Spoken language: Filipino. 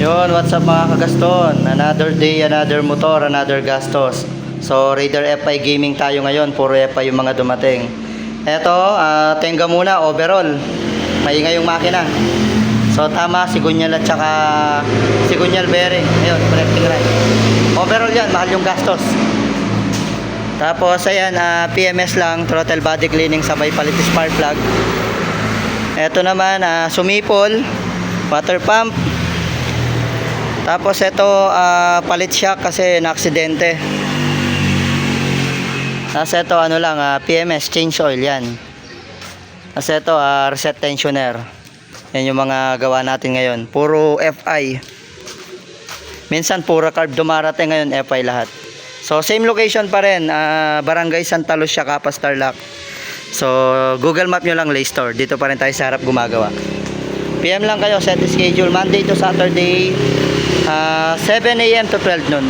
Yun, what's up mga kagaston? Another day, another motor, another gastos. So, Raider F5 gaming tayo ngayon. Puro F5 yung mga dumating. Eto, tenga muna, overall. Maingay yung makina. So, tama, sigunyal at saka sigunyal bearing. Ayun, connecting right. Overall yan, mahal yung gastos. Tapos, ayan, PMS lang, throttle body cleaning, sabay palit spark plug. Eto naman, sumipol, water pump. Tapos ito, palit shock kasi na-aksidente. Tapos ito, ano lang, PMS, change oil, yan. Tapos ito, reset tensioner. Yan yung mga gawa natin ngayon. Puro FI. Minsan, puro carb dumarating ngayon, FI lahat. So, same location pa rin. Barangay Santa Lucia, Capas, Tarlac. So, Google Map nyo lang, Lay Store. Dito pa rin tayo sa harap gumagawa. PM lang kayo, set schedule. Monday to Saturday, 7 AM to 12 noon.